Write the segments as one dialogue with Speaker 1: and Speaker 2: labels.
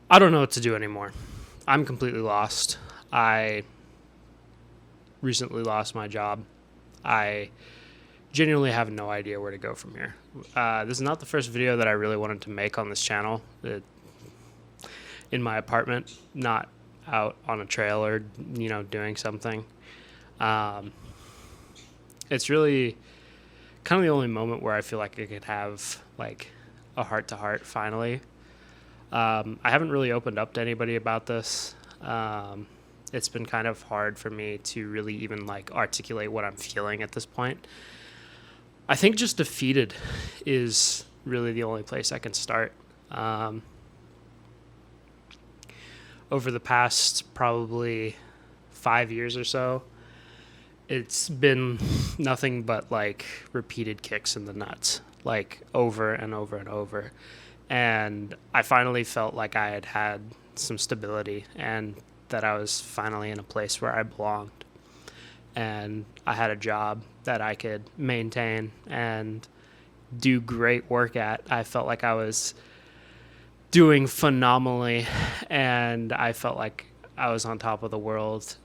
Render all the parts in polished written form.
Speaker 1: I don't know what to do anymore. I'm completely lost. I recently lost my job. I genuinely have no idea where to go from here. This is not the first video that I really wanted to make on this channel. In my apartment, not out on a trail or, doing something. It's really kind of the only moment where I feel like I could have like a heart-to-heart finally. I haven't really opened up to anybody about this. It's been kind of hard for me to really even like articulate what I'm feeling at this point. I think just defeated is really the only place I can start. Over the past probably 5 years or so, it's been nothing but like repeated kicks in the nuts, like over and over and over. And I finally felt like I had some stability and that I was finally in a place where I belonged. And I had a job that I could maintain and do great work at. I felt like I was doing phenomenally, and I felt like I was on top of the world,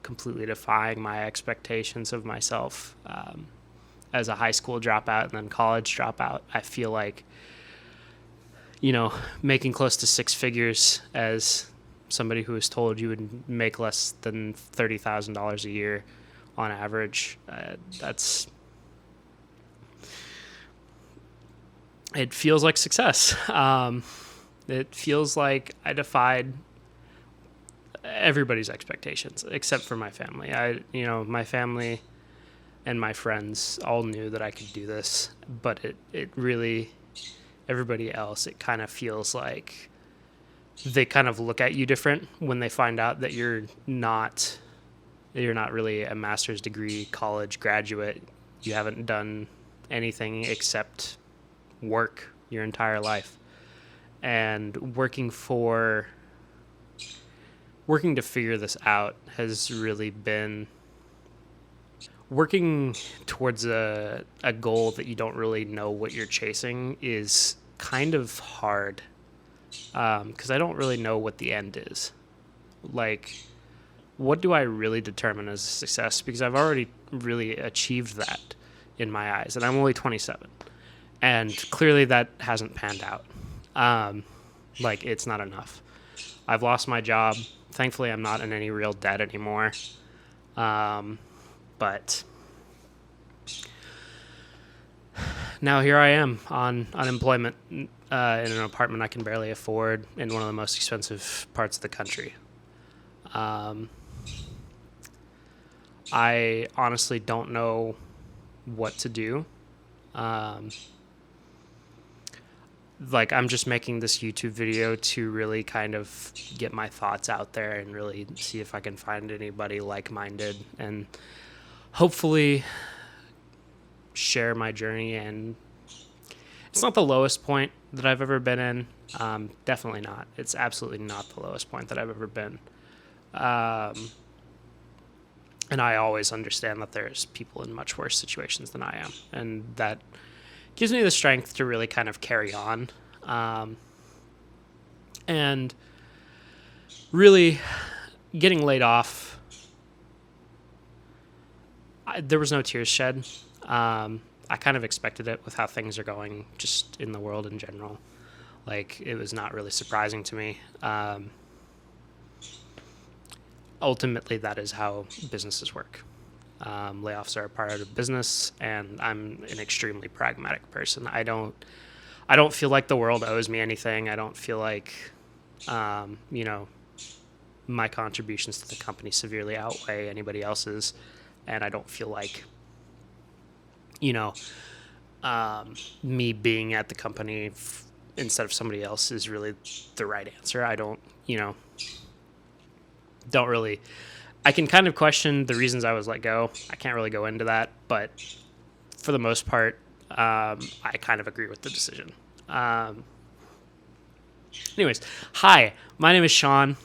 Speaker 1: completely defying my expectations of myself. As a high school dropout and then college dropout, I feel like, making close to six figures as somebody who was told you would make less than $30,000 a year on average, it feels like success. It feels like I defied everybody's expectations except for my family. My family and my friends all knew that I could do this, but it really, everybody else, it kind of feels like they kind of look at you different when they find out that you're not really a master's degree college graduate. You haven't done anything except work your entire life. And working to figure this out has really been working towards a goal that you don't really know what you're chasing is kind of hard. Because I don't really know what the end is. Like, what do I really determine as a success? Because I've already really achieved that in my eyes, and I'm only 27. And clearly that hasn't panned out. It's not enough. I've lost my job. Thankfully, I'm not in any real debt anymore. But now here I am on unemployment in an apartment I can barely afford in one of the most expensive parts of the country. I honestly don't know what to do. I'm just making this YouTube video to really kind of get my thoughts out there and really see if I can find anybody like-minded and hopefully share my journey. And it's not the lowest point that I've ever been in. Definitely not. It's absolutely not the lowest point that I've ever been. And I always understand that there's people in much worse situations than I am. And that gives me the strength to really kind of carry on. And really getting laid off, there was no tears shed. I kind of expected it with how things are going just in the world in general. Like, it was not really surprising to me. Ultimately, that is how businesses work. Layoffs are a part of business, and I'm an extremely pragmatic person. I don't feel like the world owes me anything. I don't feel like, my contributions to the company severely outweigh anybody else's, and I don't feel like, me being at the company instead of somebody else is really the right answer. I don't really. I can kind of question the reasons I was let go. I can't really go into that, but for the most part, I kind of agree with the decision. Anyways, hi, my name is Sean.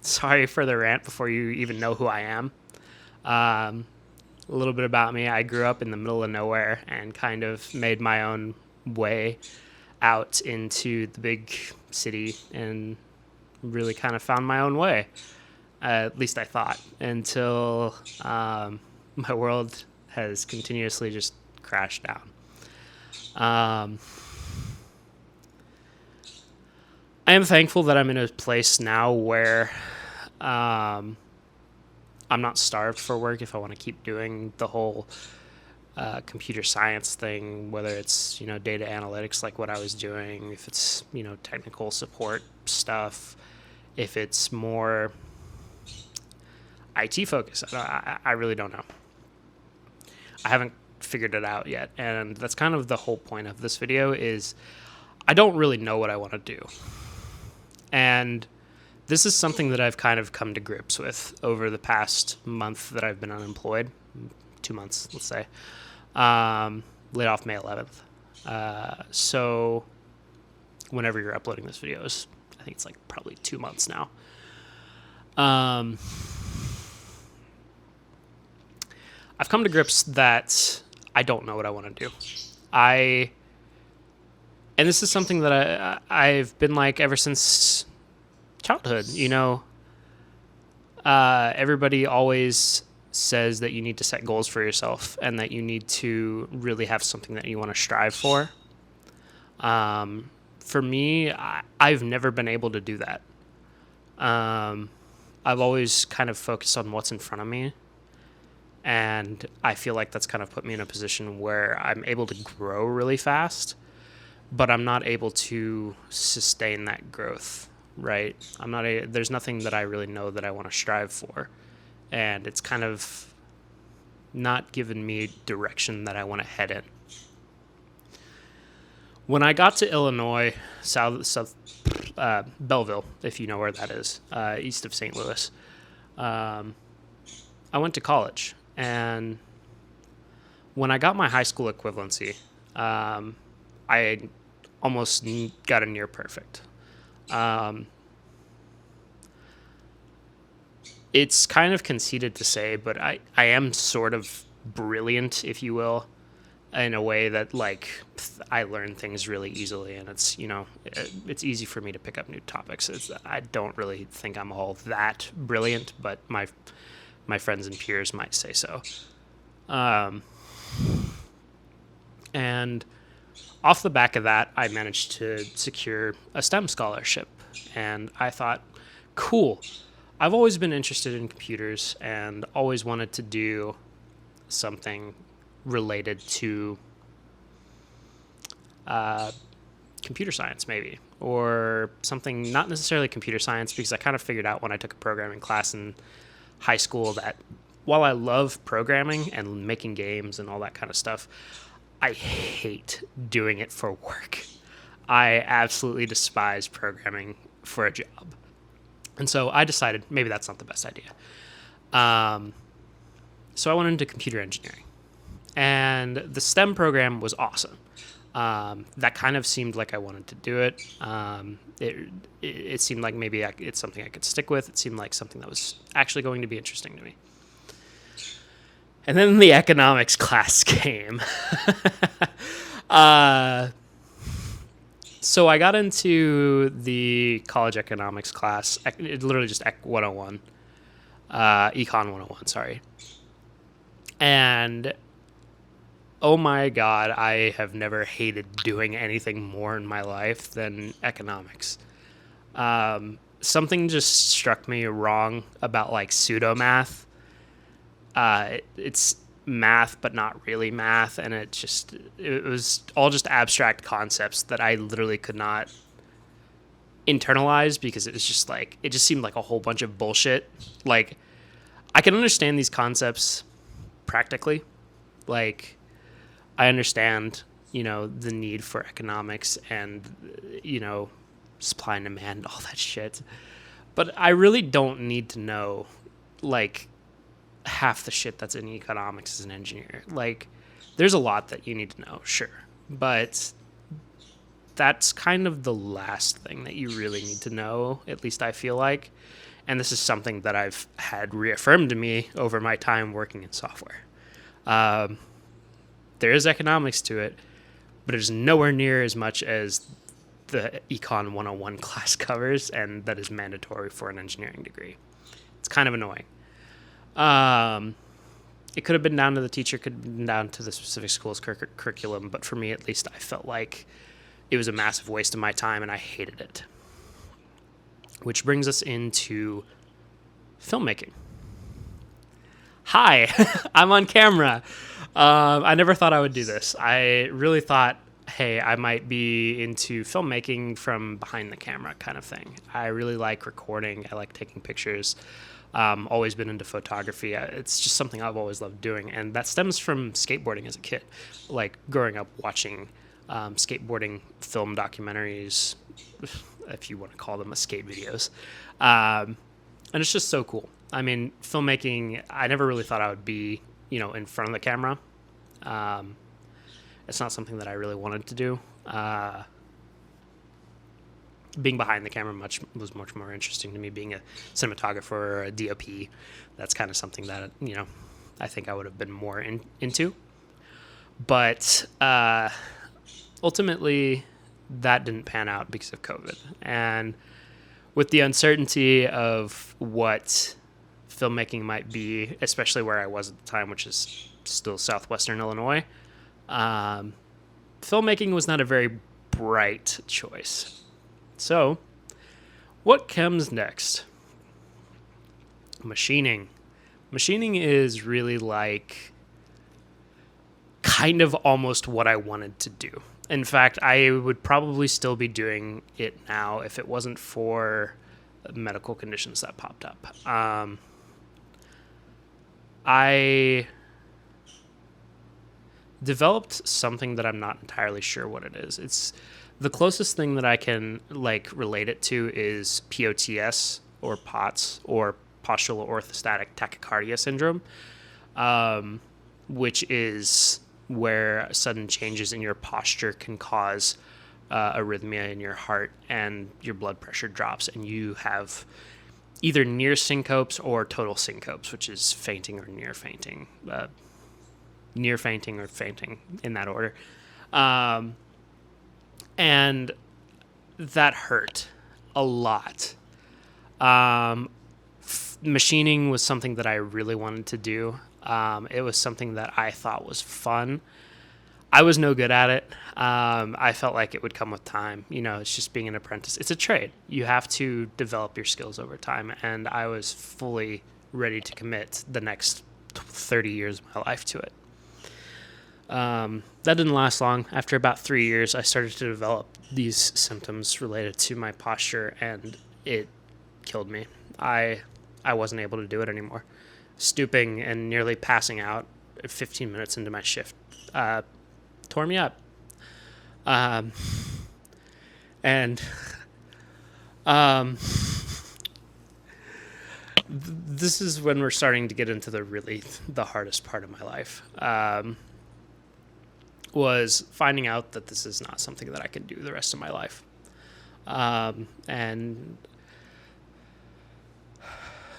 Speaker 1: Sorry for the rant before you even know who I am. A little bit about me. I grew up in the middle of nowhere and kind of made my own way out into the big city and really kind of found my own way. At least I thought, until my world has continuously just crashed down. I am thankful that I'm in a place now where I'm not starved for work if I want to keep doing the whole computer science thing, whether it's, data analytics like what I was doing, if it's, technical support stuff, if it's more IT focused. I really don't know. I haven't figured it out yet. And that's kind of the whole point of this video is I don't really know what I want to do. And this is something that I've kind of come to grips with over the past month that I've been unemployed. 2 months, let's say. Laid off May 11th. So whenever you're uploading this video, I think it's like probably 2 months now. I've come to grips that I don't know what I want to do. And this is something that I've been like ever since childhood, everybody always says that you need to set goals for yourself and that you need to really have something that you want to strive for. For me, I've never been able to do that. I've always kind of focused on what's in front of me. And I feel like that's kind of put me in a position where I'm able to grow really fast, but I'm not able to sustain that growth, right? There's nothing that I really know that I want to strive for. And it's kind of not given me direction that I want to head in. When I got to Illinois, Belleville, if you know where that is, east of St. Louis, I went to college. And when I got my high school equivalency, I almost got a near perfect. It's kind of conceited to say, but I am sort of brilliant, if you will, in a way that like I learn things really easily, and it's it's easy for me to pick up new topics. I don't really think I'm all that brilliant, but my friends and peers might say so. And off the back of that, I managed to secure a STEM scholarship. And I thought, cool. I've always been interested in computers and always wanted to do something related to computer science, maybe. Or something not necessarily computer science, because I kind of figured out when I took a programming class in high school that while I love programming and making games and all that kind of stuff, I hate doing it for work. I absolutely despise programming for a job. And so I decided maybe that's not the best idea. So I went into computer engineering. And the STEM program was awesome. That kind of seemed like I wanted to do it. It seemed like maybe it's something I could stick with. It seemed like something that was actually going to be interesting to me. And then the economics class came. So I got into the college economics class. It literally just Ec 101. Econ 101, sorry. And oh my God, I have never hated doing anything more in my life than economics. Something just struck me wrong about like pseudo-math. It's math, but not really math. And it was all just abstract concepts that I literally could not internalize because it was just like, it just seemed like a whole bunch of bullshit. Like, I can understand these concepts practically. Like, I understand, the need for economics and, supply and demand, all that shit. But I really don't need to know, like, half the shit that's in economics as an engineer. Like, there's a lot that you need to know, sure. But that's kind of the last thing that you really need to know, at least I feel like. And this is something that I've had reaffirmed to me over my time working in software. There is economics to it, but it is nowhere near as much as the Econ 101 class covers, and that is mandatory for an engineering degree. It's kind of annoying. It could have been down to the teacher, could have been down to the specific school's curriculum, but for me at least, I felt like it was a massive waste of my time, and I hated it. Which brings us into filmmaking. Hi, I'm on camera. I never thought I would do this. I really thought, hey, I might be into filmmaking from behind the camera kind of thing. I really like recording. I like taking pictures. Always been into photography. It's just something I've always loved doing. And that stems from skateboarding as a kid. Like growing up watching skateboarding film documentaries, if you want to call them skate videos. And it's just so cool. I mean, filmmaking, I never really thought I would be, in front of the camera. It's not something that I really wanted to do. Being behind the camera was much more interesting to me. Being a cinematographer or a DOP, that's kind of something that, I think I would have been more into. But ultimately, that didn't pan out because of COVID. And with the uncertainty of what filmmaking might be, especially where I was at the time, which is still southwestern Illinois, filmmaking was not a very bright choice. So, what comes next? Machining. Machining is really like kind of almost what I wanted to do. In fact, I would probably still be doing it now if it wasn't for medical conditions that popped up. I developed something that I'm not entirely sure what it is. It's the closest thing that I can relate it to is POTS or POTS or postural orthostatic tachycardia syndrome, which is where sudden changes in your posture can cause arrhythmia in your heart and your blood pressure drops, and you have either near syncopes or total syncopes, which is fainting or near fainting, near fainting or fainting in that order. And that hurt a lot. Machining was something that I really wanted to do. It was something that I thought was fun. I was no good at it. I felt like it would come with time. It's just being an apprentice. It's a trade. You have to develop your skills over time. And I was fully ready to commit the next 30 years of my life to it. That didn't last long. After about 3 years, I started to develop these symptoms related to my posture, and it killed me. I wasn't able to do it anymore. Stooping and nearly passing out 15 minutes into my shift tore me up. This is when we're starting to get into the hardest part of my life. Was finding out that this is not something that I can do the rest of my life. And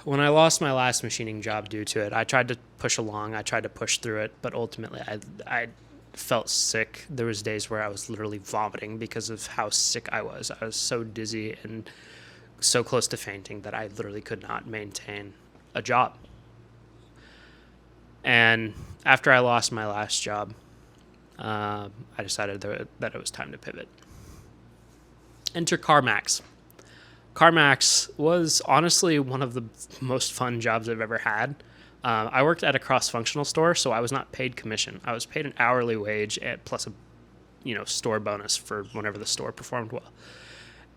Speaker 1: when I lost my last machining job due to it, I tried to push along. I tried to push through it, but ultimately I felt sick. There was days where I was literally vomiting because of how sick I was. I was so dizzy and so close to fainting that I literally could not maintain a job. And after I lost my last job, I decided that it was time to pivot. Enter CarMax. CarMax was honestly one of the most fun jobs I've ever had. I worked at a cross-functional store, so I was not paid commission. I was paid an hourly wage plus a store bonus for whenever the store performed well.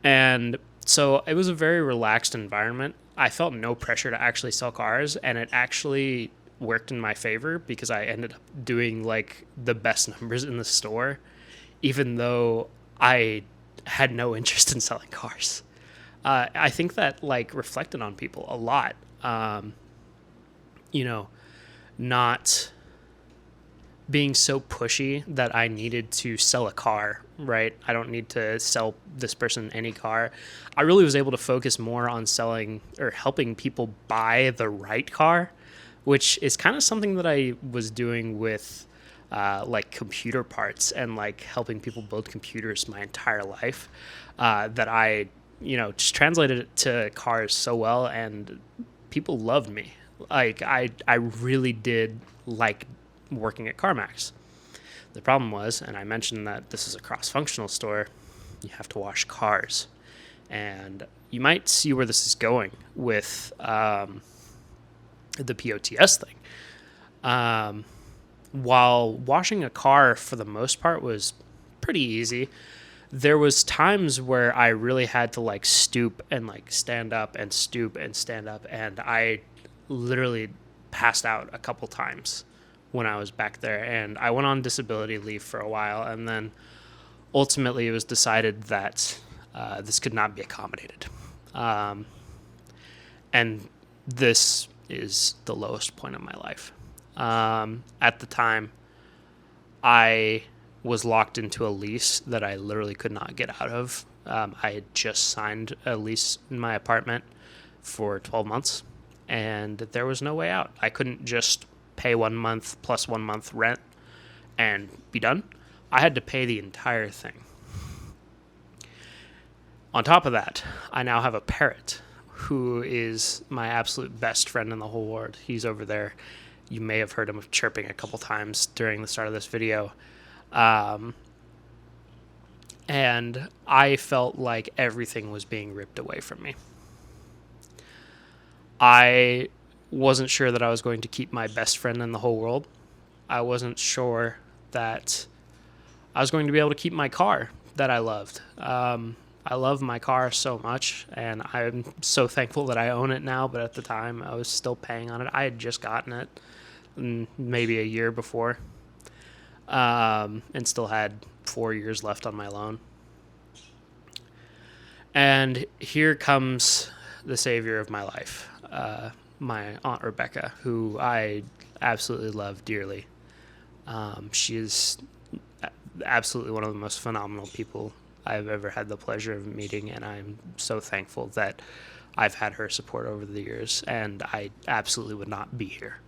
Speaker 1: And so it was a very relaxed environment. I felt no pressure to actually sell cars, and it actually worked in my favor because I ended up doing the best numbers in the store, even though I had no interest in selling cars. I think that reflected on people a lot. Not being so pushy that I needed to sell a car, right? I don't need to sell this person any car. I really was able to focus more on selling or helping people buy the right car, which is kind of something that I was doing with like computer parts and like helping people build computers my entire life, that I, just translated it to cars so well, and people loved me. Like I really did like working at CarMax. The problem was, and I mentioned that this is a cross-functional store, you have to wash cars. And you might see where this is going with the POTS thing. While washing a car for the most part was pretty easy, there was times where I really had to like stoop and like stand up and stoop and stand up, and I literally passed out a couple times when I was back there. And I went on disability leave for a while, and then ultimately it was decided that this could not be accommodated. And this is the lowest point of my life. At the time, I was locked into a lease that I literally could not get out of. I had just signed a lease in my apartment for 12 months, and there was no way out. I couldn't just pay 1 month plus 1 month rent and be done. I had to pay the entire thing. On top of that, I now have a parrot who is my absolute best friend in the whole world. He's over there. You may have heard him chirping a couple times during the start of this video. And I felt like everything was being ripped away from me. I wasn't sure that I was going to keep my best friend in the whole world. I wasn't sure that I was going to be able to keep my car that I loved. I love my car so much, and I'm so thankful that I own it now, but at the time I was still paying on it. I had just gotten it maybe a year before, and still had 4 years left on my loan. And here comes the savior of my life, my Aunt Rebecca, who I absolutely love dearly. She is absolutely one of the most phenomenal people I've ever had the pleasure of meeting, and I'm so thankful that I've had her support over the years, and I absolutely would not be here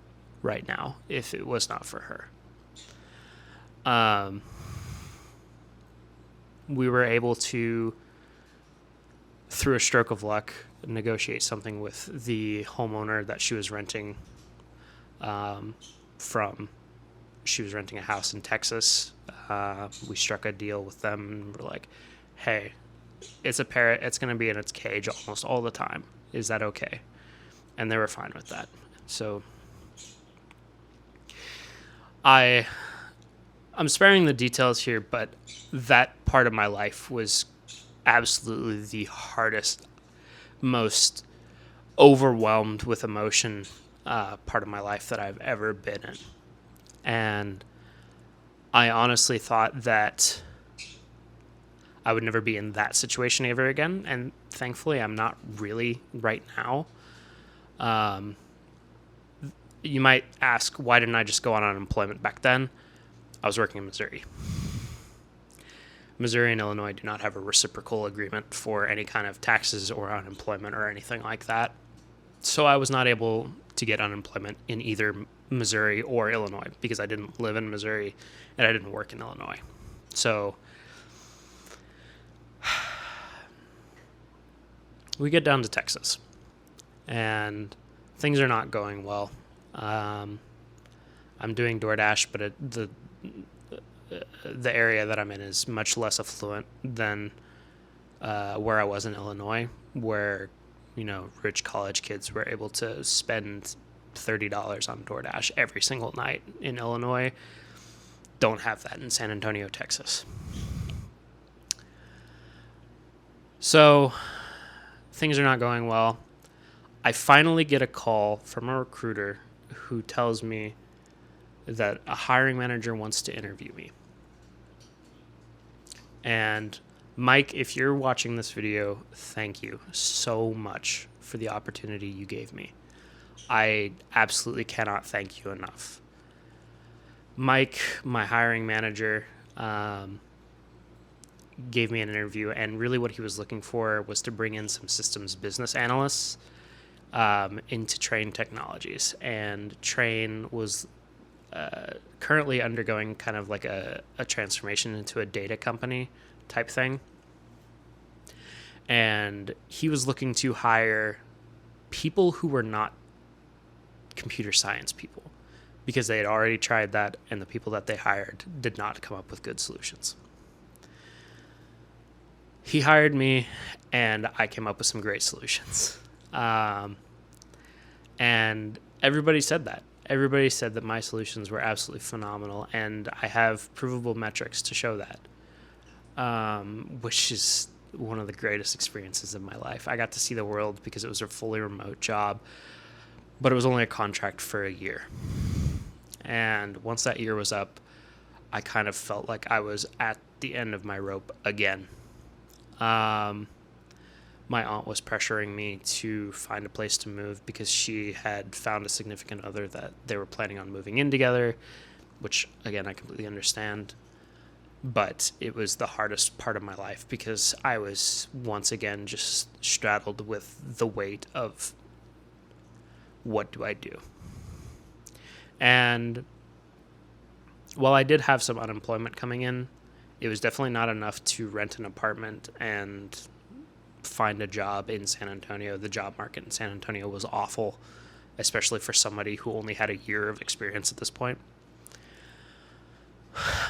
Speaker 1: right now if it was not for her. We were able to, through a stroke of luck, negotiate something with the homeowner that she was renting from. She was renting a house in Texas. We struck a deal with them, and we're like, hey, it's a parrot. It's going to be in its cage almost all the time. Is that okay? And they were fine with that. So I'm sparing the details here, but that part of my life was absolutely the hardest, most overwhelmed with emotion part of my life that I've ever been in. And I honestly thought that I would never be in that situation ever again. And thankfully, I'm not really right now. You might ask, why didn't I just go on unemployment back then? I was working in Missouri. Missouri and Illinois do not have a reciprocal agreement for any kind of taxes or unemployment or anything like that. So I was not able to get unemployment in either Missouri or Illinois because I didn't live in Missouri and I didn't work in Illinois. So we get down to Texas and things are not going well. I'm doing DoorDash, but the area that I'm in is much less affluent than where I was in Illinois, where, rich college kids were able to spend $30 on DoorDash every single night. In Illinois, don't have that in San Antonio, Texas. So things are not going well. I finally get a call from a recruiter who tells me that a hiring manager wants to interview me. And Mike, if you're watching this video, thank you so much for the opportunity you gave me. I absolutely cannot thank you enough. Mike, my hiring manager, gave me an interview, and really what he was looking for was to bring in some systems business analysts into Trane Technologies. And Trane was currently undergoing kind of like a transformation into a data company type thing. And he was looking to hire people who were not computer science people because they had already tried that, and the people that they hired did not come up with good solutions. He hired me, and I came up with some great solutions. And everybody said that. Everybody said that my solutions were absolutely phenomenal, and I have provable metrics to show that, which is one of the greatest experiences of my life. I got to see the world because it was a fully remote job, but it was only a contract for a year. And once that year was up, I kind of felt like I was at the end of my rope again. My aunt was pressuring me to find a place to move because she had found a significant other that they were planning on moving in together, which, again, I completely understand. But it was the hardest part of my life because I was once again just straddled with the weight of what do I do? And while I did have some unemployment coming in, it was definitely not enough to rent an apartment and find a job in San Antonio. The job market in San Antonio was awful, especially for somebody who only had a year of experience at this point.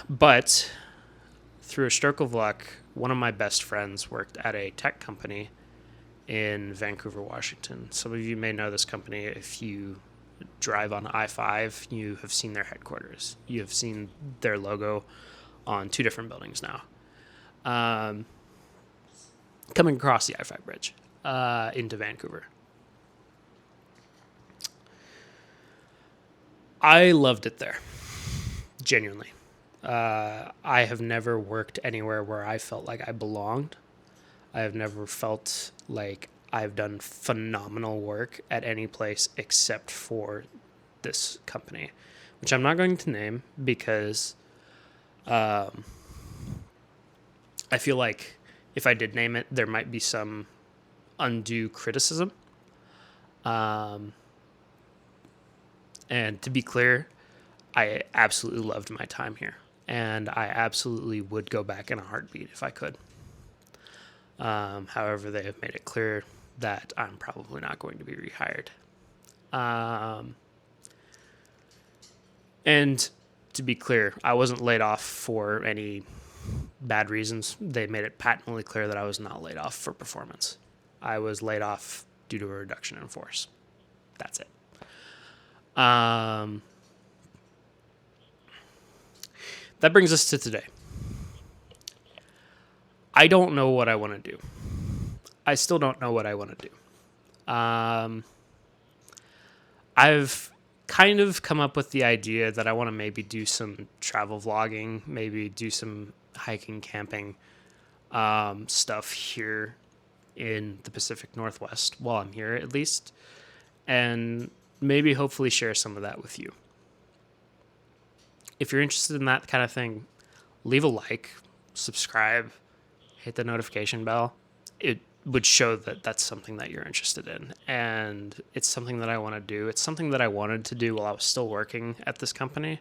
Speaker 1: But through a stroke of luck, one of my best friends worked at a tech company in Vancouver, Washington. Some of you may know this company. If you drive on I-5, you have seen their headquarters. You have seen their logo on 2 different buildings now. Coming across the I-5 bridge into Vancouver. I loved it there, genuinely. I have never worked anywhere where I felt like I belonged. I have never felt like I've done phenomenal work at any place except for this company, which I'm not going to name because I feel like if I did name it, there might be some undue criticism. And to be clear, I absolutely loved my time here, and I absolutely would go back in a heartbeat if I could. However, they have made it clear that I'm probably not going to be rehired. And to be clear, I wasn't laid off for any bad reasons. They made it patently clear that I was not laid off for performance. I was laid off due to a reduction in force. That's it. That brings us to today. I don't know what I want to do. I still don't know what I want to do. I've kind of come up with the idea that I want to maybe do some travel vlogging, maybe do some hiking, camping stuff here in the Pacific Northwest while I'm here at least, and maybe hopefully share some of that with you. If you're interested in that kind of thing, leave a like, subscribe, hit the notification bell. It would show that that's something that you're interested in, and it's something that I want to do. It's something that I wanted to do while I was still working at this company,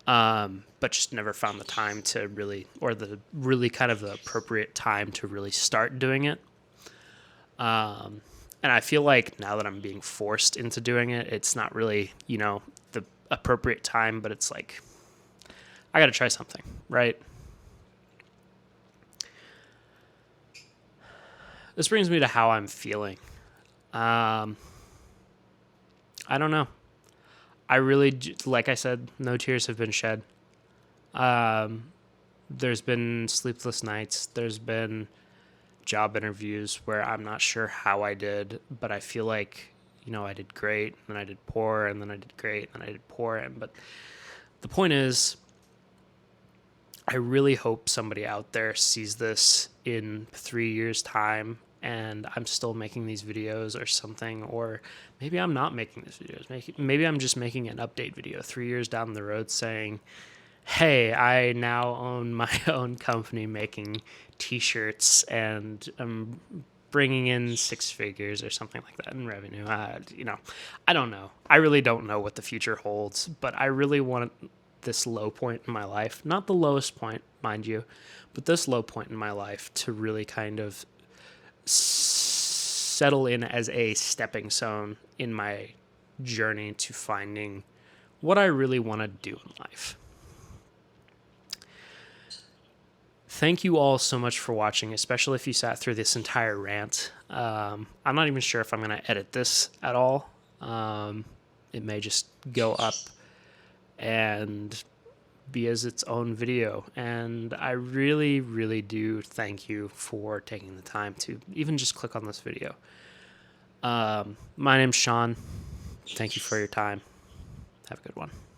Speaker 1: but just never found the time to really, or the really kind of the appropriate time to really start doing it. And I feel like now that I'm being forced into doing it, it's not really, the appropriate time, but it's like, I got to try something, right? This brings me to how I'm feeling. I don't know. I really, like I said, no tears have been shed. There's been sleepless nights. There's been job interviews where I'm not sure how I did, but I feel like, I did great, and then I did poor, and then I did great, and then I did poor. But the point is, I really hope somebody out there sees this in 3 years' time, and I'm still making these videos or something, or maybe I'm not making these videos. Maybe I'm just making an update video 3 years down the road saying, hey, I now own my own company making t-shirts, and I'm bringing in six figures or something like that in revenue. I don't know. I really don't know what the future holds, but I really want this low point in my life, not the lowest point, mind you, but this low point in my life to really kind of settle in as a stepping stone in my journey to finding what I really want to do in life. Thank you all so much for watching, especially if you sat through this entire rant. I'm not even sure if I'm going to edit this at all. It may just go up and be as its own video. And I really, really do thank you for taking the time to even just click on this video. My name's Sean. Thank you for your time. Have a good one.